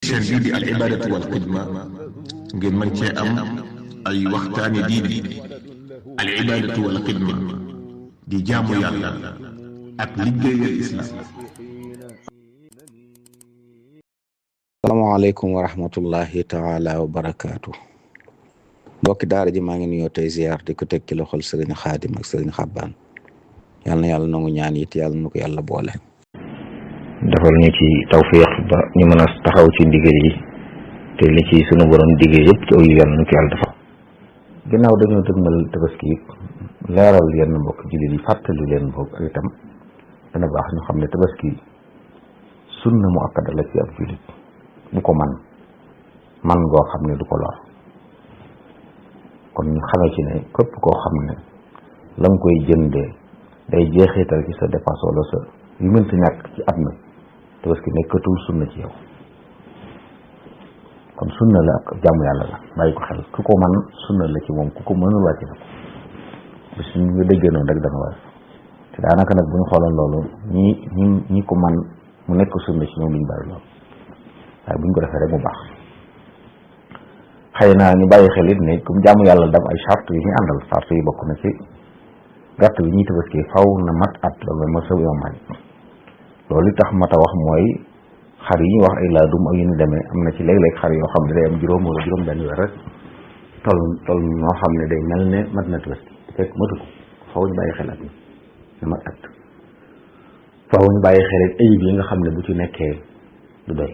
chaîne bii di al ibadatu wal xidma ngeen mën cee am ay waxtaani diine. al ibadatu wal xidma di jaamu yàlla ak liggéeyal islam. salaamaaleykum wa rahmatullahi taala wa barakaatu. mbokki daara ji maa ngi nuyoo tey ziar di ko teg ci loxol sëriñ xaadim ak sëriñ xabbaan. yàlla na yàlla nangu ñaan it yàlla na ko yàlla boole. defal ñu ci tawfiq ba ñu mën a taxaw ci ndigal yi te li ci sunu borom diggee yëpp ci aw yi yàlla na ko yàlla defal. ginnaaw dañoo dëgmal tabaski it leeral yenn mbokk jullit yi fàttali leen boog ak itam dana baax ñu xam ne tabaski sunna mu akkada la ci ab jullit bu ko man goo xam ne du ko lor. kon ñu xamee ci ne képp koo xam ne la nga koy jëndee day jeexital ci sa dépense wala sa yu mënta ñàkk ci at mi tabaski nekkatul sunna ci yow. kon sunna la ak jàmm yàlla la bàyyi ko xel ku ko man sunna la ci moom ku ko mënul wàcc na ko bis ñu déggee noonu rek dana war te daanaka nag bu ñu xooloon loolu ñi ko man mu nekk sunna ci ñoom duñ bari loolu waaye bu ñu ko defee rek mu baax. xëy na ñu bàyyi xel it ne comme jaamu yàlla dam ay charte yi ñu àndal charte yi bokk na ci gàtt bi ñuy tabaski faw na mat at loolu mooy sa Imam Maalik loolu li tax mat a wax mooy xar yi ñuy wax ay laadum ak yu ñu demee am na ci léeg-léeg xar yoo xam ne day am juróom wala juróom benn weer rek toll noo xam ne day mel ne mat na tabaski fekk matu ko faw ñu bàyyi xel at mi na mat at faw ñu bàyyi xel it ayib yi nga xam ne bu ci nekkee du doy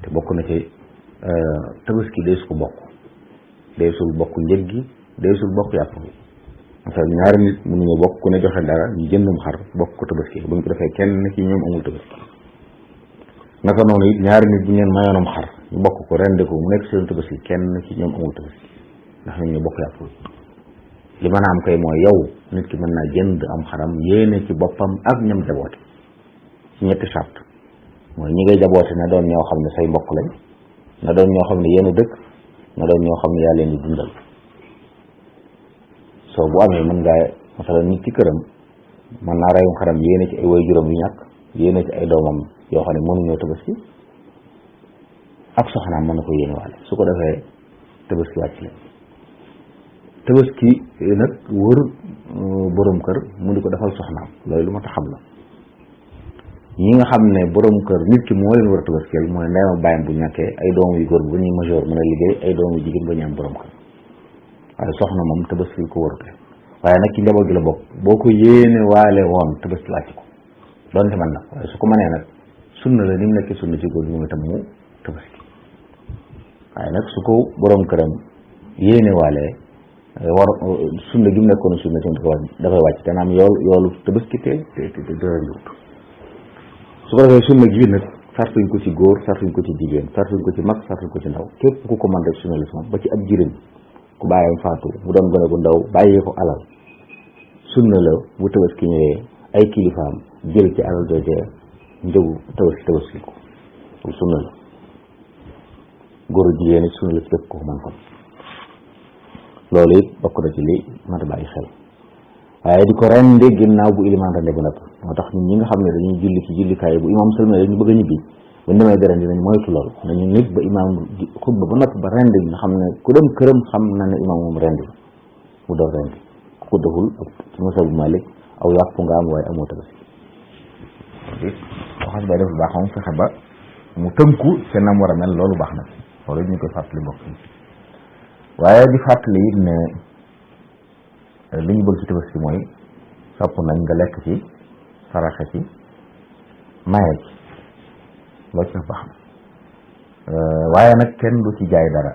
te bokk na ci tabaski day su ko bokk day sul bokk njëg gi day sul bokk yàpp bi parce que ñaari nit mënuñu bokk ku ne joxe dara ñu jëndum xar bokk ko tabaski bu ñu ko defee kenn ci ñoom amul tabaski. naka noonu it ñaari nit bu ñu leen mayoonam xar ñu bokk ko rende ko mu nekk seen tabaski kenn ci ñoom amul tabaski ndax ñoom ñu bokk yàpp li mën a am kay mooy yow nit ki mën naa jënd am xaram yéene ci boppam ak ñam jaboote ci ñetti charte mooy ñi ngay jaboote na doon ñoo xam ne say mbokk lañ na doon ñoo xam ne yéen a dëkk na doon ñoo xam ne yaa leen di dundal soo bu amee mën ngaa masalan nit ci këram mën naa reyum xaram yéene ci ay way juróom yu ñàkk yéene ci ay doomam yoo xam ne mënuñoo tabaski ak soxnaam mën na ko yéene waale su ko defee tabaski wàcc leen tabaski nag wër borom kër mu di ko defal soxnaam loolu lu ma tax xam la ñi nga xam ne borom kër nit ki moo leen war a tabaskeel mooy ndeyam ak bàyyam bu ñàkkee ay doom yu góor bu ñuy majeur mën a liggéey ay doom yu jigéen ba ñu am borom kër waaye soxna moom tabaski ko warute waaye nag ci njaboot gi la bokk boo ko yéene waale woon tabaski wàcc ko doonte man nag waaye su ko mënee nag sunna la ni mu nekkee sunna ci góor gi moom itam mu tabaski waaye nag su ko borom këram yéene waale war sunna gi mu nekkoon sunna ci dafay wàcc te naam yoolu tabaski te dërëndiwut su ko defee sunna gi nag sartuñ ko ci góor sartuñ ko ci jigéen sartuñ ko ci mag sartuñ ko ci ndaw képp ku ko mën rek sunna la ba ci ab jirim ku bàyyam faatu bu doon gone gu ndaw bàyyee ko alal sunna la bu tabaski ñëwee ay kilifaam jël ci alal joojee njëgu tabaski ko sunna la góor jigéen sunna la ci képp ko man kon loolu it bokk na ci li mat a bàyyi xel waaye di ko rende ginnaaw bu ilimaan rende bu nag moo tax ñun ñi nga xam ne dañuy julli ci jullikaay bu imaam sëlmale dañu bëgg a ñibbi bu ñu demee dara dinañ moytu loolu nañu nit ba imaam xutba ba noppi ba rende nga xam ne ku dem këram xam na ne imaam moom rende mu doon rende ku ko deful ci masal bu Malik aw yàpp nga am waaye amoo tabaski boo xam bay def lu baax moom fexe ba mu tënku te nam war a mel loolu baax na loolu ñu koy fàttali mbokk yi waaye di fàttali it ne li ñu bëgg ci tabaski mooy sopp nañ nga lekk ci saraxe ci maye ci loolu ci baax na waaye nag kenn du ci jaay dara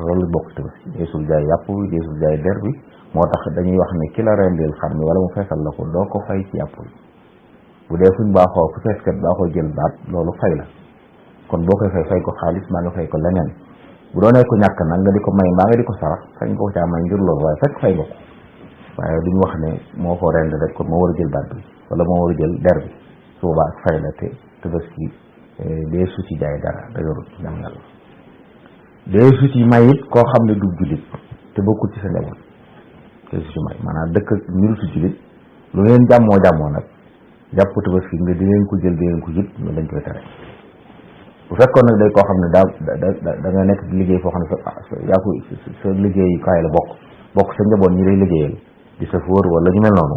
loolu bokk ci tabaski deesul jaay yàpp bi deesul jaay der bi moo tax dañuy wax ne ki la rendeel xar mi wala mu feesal la ko doo ko fay ci yàpp bi bu dee fuñ baaxoo fu feeskat baaxoo jël baat loolu fay la kon boo koy fay ko xaalis maa nga fay ko leneen bu doonee ko ñàkk nag nga di ko may mbaa nga di ko sarax sañ ko caa may ngir loolu waaye fekk fay nga ko waaye duñu wax ne moo ko rend rek kon moo war a jël baat bi wala moo war a jël der bi su boobaa ak fay la te tabaski dee su ci jaay dara da yorul jam yàlla dee su ci may it koo xam ne du jullit te bokkul ci sa njaboot dee su ci may maanaam dëkk ñu du jullit lu ngeen jàmmoo nag jàpp tabaski nga di leen ko jël di leen ko jut loolu dañ koy tere. bu fekkoon nag day koo xam ne da nga nekk di liggéey foo xam ne yaa ko sa liggéeyukaay la bokk sa njaboot ñi lay liggéeyal di sa fóor wala ñu mel noonu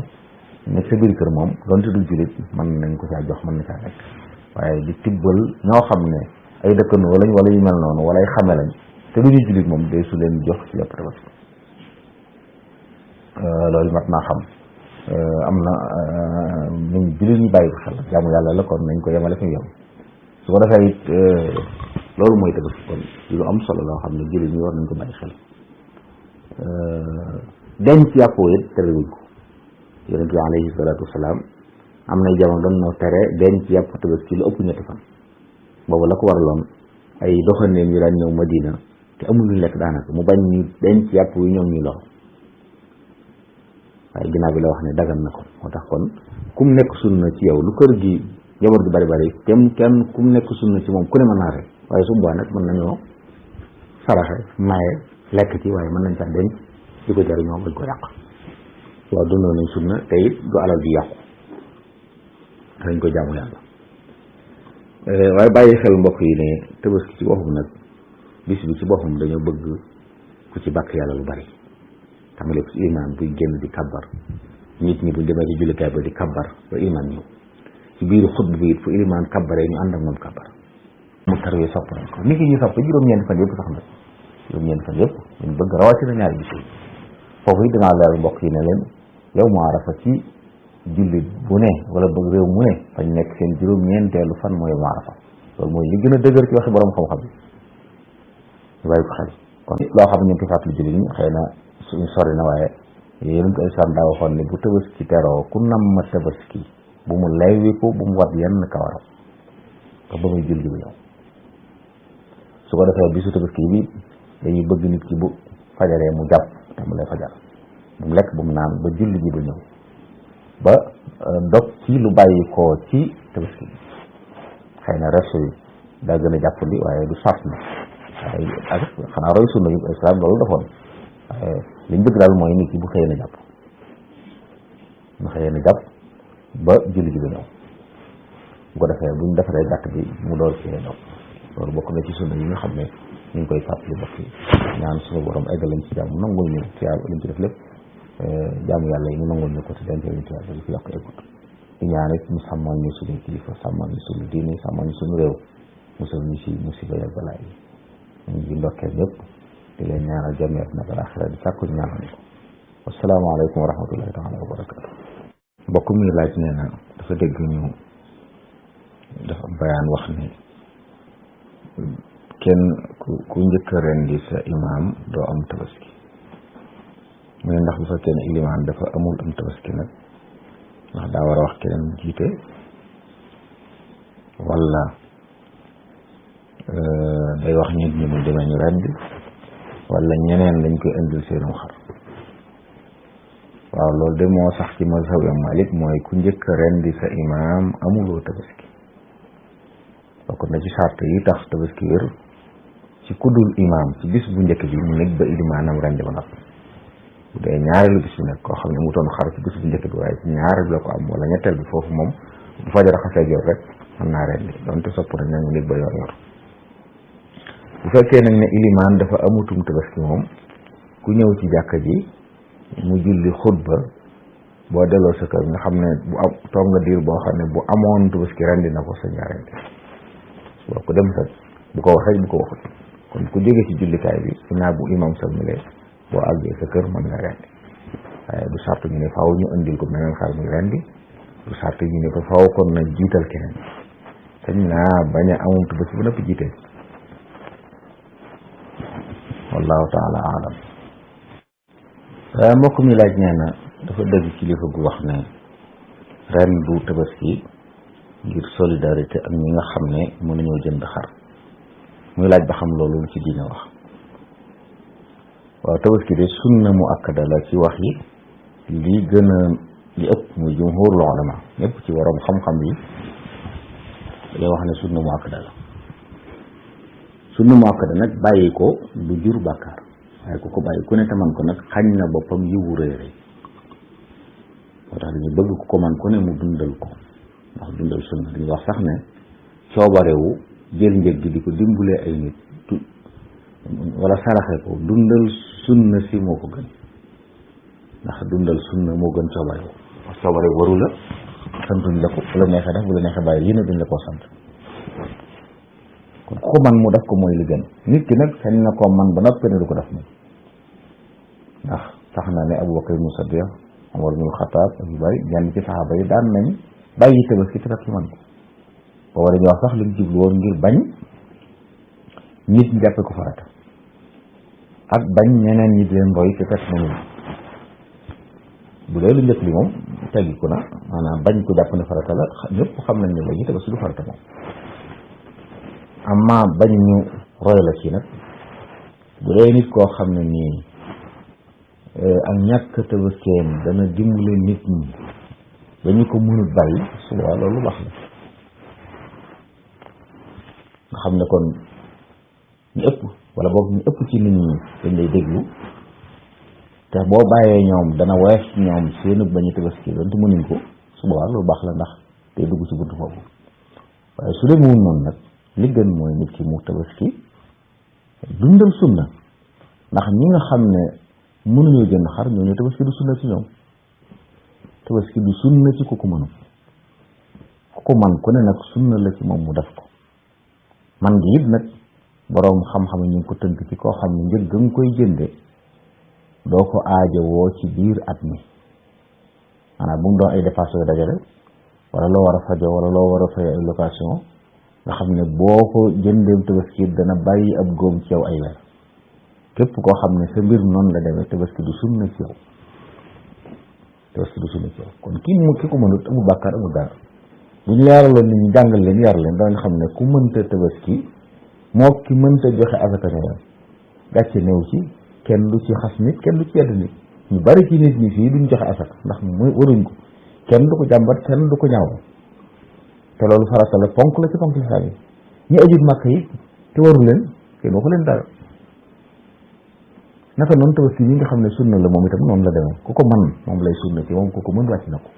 nekk sa biir kër moom doonte du jullit mën nañ ko caa jox mën na caa nekk waaye di tibbal ñoo xam ne ay dëkkandoo lañ wala yu mel noonu wala ay xame lañ te du ñu jullit moom day su leen jox ci yàpp tabaski loolu mat naa xam am na nañ jullit ñu bàyyi ko xel jaamu yàlla la kon nañ ko yemale fi yem su ko defee it loolu mooy tabaski kon lu am solo loo xam ne jullit ñi war nañ ko bàyyi xel denc yàppoo it terewuñ ko yonent bi alayhi salaatu wasalaam am nay jamono doon noo tere denc yàpp tabaski lu ëpp ñetti fan boobu la ko waraloon ay doxandéem yu daan ñëw Madina te amul lu lekk daanaka mu bañ ñu denc yàpp yu ñoom ñu lor waaye ginnaaw bi la wax ne dagan na ko moo tax kon kum nekk sunna ci yow lu kër gi jabar gi bari bari kenn kum nekk sunna ci moom ku ne mën naa rek waaye su boobaa nag mën nañoo saraxe maye lekk ci waaye mën nañ caa denc di ko jariñoo bañ ko yàq waaw dundoo nañ sunna te it du alal di yàqu dañ ko jaamu yàlla waaye bàyyi xel mbokk yi ne tabaski ci boppam nag bis bi ci boppam dañoo bëgg ku ci bàkk yàlla lu bari tàmbale ko ci imaam buy génn di kabbar nit ñi buñ demee ci jullikaay ba di kabbar ba imaam ñëw ci biir xutba bi it fu imaam kabbaree ñu ànd ak moom kabbar mu tarwee sopp nañ ko nit ñi sopp juróom-ñeenti fan yëpp sax nag juróom-ñeenti fan yëpp ñu bëgg rawatina ñaari bis yi foofu it dinaa leeral mbokk yi ne leen yow mu arafa ci jullit bu ne wala bëgg réew mu ne fañ nekk seen juróom-ñeenteelu fan mooy mu arafa loolu mooy li gën a dëgër ci waxi borom xam-xam yi ñu bàyyi ko xel kon loo xam ne ñu ngi koy fàttali jullit ñi xëy na suñu sori na waaye yéen ko islam daa waxoon ne bu tabaski teroo ku nam ma tabaski bu mu laywi ko bu mu wat yenn kawaram te ba muy julli bu ñëw su ko defee bisu tabaski bi dañuy bëgg nit ki bu fajaree mu jàpp te mu lay fajar bu mu lekk bu mu naan ba julli ji ba ñëw ba dog ci lu bàyyi koo ci tabaski bi xëy na resto yi daa gën a jàppandi waaye du sart na waaye ak xanaa roy sunna yu islam loolu defoon waaye liñ bëgg daal mooy nit ki bu xëyee na jàpp ba julli ji ba ñëw bu ko defee buñ defaree gàtt bi mu door ci dog loolu bokk na ci sunna yi nga xam ne ñu ngi koy fàttali bokk yi ñaan suñu borom eggal lañ ci jàmm nangul ñu ci yàlla liñ ci def lépp jaamu yàlla yi ñu nangul ñu ko te denc ñu ci yàlla li fi yàq eggut di ñaan it mu sàmmal ñu suñu kilifa sàmmal ñu suñu diine sàmmal ñu suñu réew musal ñu ci musiba ak balaa yi ñu ngi ndokkeel ñëpp di leen ñaanal jàmm na balaaxira di sàkku ñaanal ko wasalaamaaleykum wa rahmatullahi taala wa barakatu mbokk mi laaj nee na dafa dégg ñu dafa bayaan wax ne kenn ku njëkk a rendi sa imaam doo am tabaski mu ne ndax bu fekkee ne ilimaan dafa amul am tabaski nag ndax daa war a wax keneen jiite wala day wax nit ñi mu demee ñu rendi wala ñeneen lañ koy indil seenum xar waaw loolu de moo sax ci mazhab Malik mooy ku njëkk a rendi sa imaam amuloo tabaski bokk na ci sart yi tax tabaski wér ci kuddul imaam ci bis bu njëkk bi mu nekk ba ilimaanam rendi ba noppi bu dee ñaareelu bis bi nag koo xam ne mu toon xar ci bis bu njëkk bi waaye ci ñaareel bi la ko am wala ñetteel bi foofu moom bu fajar xasee jot rek mën naa rendi donte sopp nañ nag mu nekk ba yor bu fekkee nag ne ilimaan dafa amutum tabaski moom ku ñëw ci jàkka ji mu julli xutba boo delloo sa kër nga xam ne bu am toog nga diir boo xam ne bu amoon tabaski rendi na ko sa ñaareel boo ko dem sa bu ko waxee bu ko waxut kon ku jóge ci jullikaay bi ginnaaw bu imam salmile boo àggee sa kër mën nga rendi waaye du sart ñu ne faaw ñu indil ko meneen xar muy rendi du sart ñu ne ko faaw kon na jiital keneen sañ naa bañ a amum tabaski ba noppi jiitee wallahu taala alam waaye mbokk mi laaj nee na dafa dégg kilifa gu wax ne ren du tabaski ngir solidarité ak ñi nga xam ne mënuñoo jënd xar muy laaj ba xam loolu ci diine wax waaw tabaski de sunna mu akkada la ci wax yi li gën a li ëpp muy jumhurul ulama ñëpp ci waroom xam-xam yi dañoo wax ne sunna mu akkada la sunna mu akkada nag bàyyi ko du jur bàkkaar waaye ku ko bàyyi ku ne te man ko nag xañ na boppam yiwu rëy rëy moo tax dañu bëgg ku ko man ku ne mu dundal ko ndax dundal sunna dañuy wax sax ne coobarewu jël njëg gi di ko dimbalee ay nit wala saraxe ko dundal sunna si moo ko gën, ndax dundal sunna moo gën coobarewu. parce que coobarewu waru la santuñ la ko, bu la neexee def bu la neexee bàyyi yéen duñ la koo sant. kon ku man mu def ko mooy li gën. nit ki nag sañ na koo man ba noppi ne du ko def moom, ndax tax na ne Abubakar ibnu Sadiq, Umar ibnu Xataab ak yu bari ñenn ci saxaaba yi daan nañ bàyyi tabaski te fekk man ko. boo war a wax sax li mu jublu woon ngir bañ nit ñi jàppe ko farata ak bañ ñeneen ñi di leen roy te fekk nañu. bu dee lu njëkk li moom teggi ko na maanaam bañ ko jàpp ne farata la ñëpp xam nañ ne léegi tabaski du farata moom. amma bañ ñu roy la ci nag bu dee nit koo xam ne nii ak ñàkk tabaskeem dana dimbale nit ñi ba ñu ko mënut bàyyi suba loolu baax la. nga xam ne kon ñu ëpp wala boog ñu ëpp ci nit ñi dañ lay déglu te boo bàyyee ñoom dana woyof ci ñoom seenu bañu tabaski donte mënuñ ko suba loolu baax la, ndax day dugg ci buntu foofu. waaye su dee mu noonu nag li gën mooy nit ki mu tabaski dundal sunna, ndax ñi nga xam ne mënuñoo jënd xar ñooñu tabaski du sunna ci ñoom. tabaski du sunna ci ku ko mënu, ku ko man ku ne nag sunna la ci moom mu def ko. man gi it nag boroom xam-xam ñu ngi ko tënk ci koo xam ne njëg ga nga koy jënde doo ko aajowoo ci biir at mi, maanaam bu mu doon ay dépenses yoo dajale wala loo war a fajo wala loo war a fay ay location nga xam ne boo ko jëndeem tabaski dana bàyyi ab góom ci yow ay weer. képp koo xam ne sa mbir noonu la demee tabaski du sunna ci yow, tabaski du sunna ci yow. kon ki ko mënut amul bàkkaar amul dara. bu ñu leeraloon nit ñi jàngal leen yar leen danañ xam ne ku mënta tabaski moo ki mënta joxe asaka ñoo gàcce néew ci, kenn du ci xas nit kenn du ci yedd nit. ñu bari ci nit ñi fii duñ joxe asaka ndax mooy waruñ ko, kenn du ko jàmbat kenn du ko ñaaw, te loolu farata la ponk la ci ponk lislaam yi. ñi ajut màkk yi te waru leen kenn waxu leen dara. naka noonu tabaski yi nga xam ne sunna la moom itam noonu la demee, ku ko man moom lay sunna ci moom ku ko mën wàcc na ko.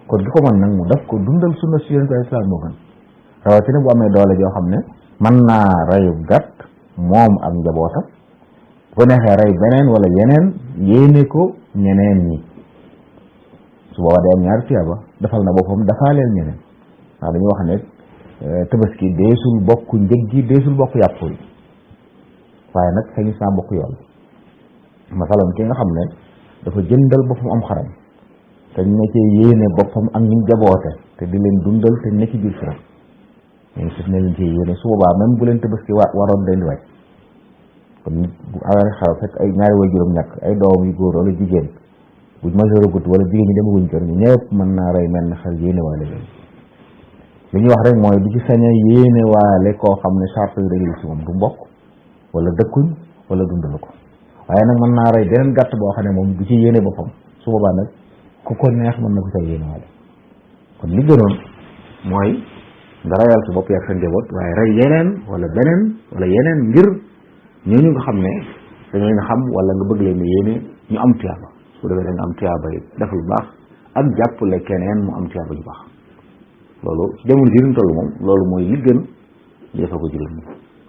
kon ki ko mën nag mu def ko dundal sunna si yonent bi islam moo gën, rawatina bu amee doole joo xam ne mën naa reyu gàtt moom ak njabootam, bu neexee rey beneen wala yeneen yéene ko ñeneen ñi, su boobaa day am ñaari tiyaaba, defal na boppam dafaaleel ñeneen. ndax dañuy wax ne tabaski deesul bokk njëg gi deesul bokk yàpp yi, waaye nag sañu saa bokk yoon. masalan ki nga xam ne dafa jëndal boppam am xaram te ñu ne cee yéene boppam ak ñu jaboote te di leen dundal te ne ci biir fi rek ñun suuf ne leen cee yéene su boobaa même bu leen tabaski waroon leen di wàcc. kon nit bu awee xaw fekk ay ñaari way juróom ñàkk ay doom yu góor wala jigéen buñ majeur gut wala jigéen ñi demaguñ kër ñu ñëpp mën naa rey mel ne xel yéene waale leen. li ñuy wax rek mooy du ci sañ a yéene waale koo xam ne charte yu dañuy si moom du mbokk wala dëkkuñ wala dundalu ko, waaye nag mën naa rey beneen gàtt boo xam ne moom du ci yéene boppam, su boobaa nag ku ko neex mën na ko ca yéene waale. kon li gënoon mooy nga reyal sa bopp yak sa njaboot, waaye rey yeneen wala beneen wala yeneen ngir ñooñu nga xam ne dañoo nga xam wala nga bëgg leen yéene ñu am tiyaaba, su defee da nga am tiyaaba yi def lu baax ak jàppale keneen mu am tiyaaba ju baax. loolu jamono ji ñu toll moom loolu mooy li gën ñu defa ko juróom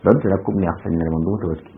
donte nag kum neex sañ ne man du ma tabaski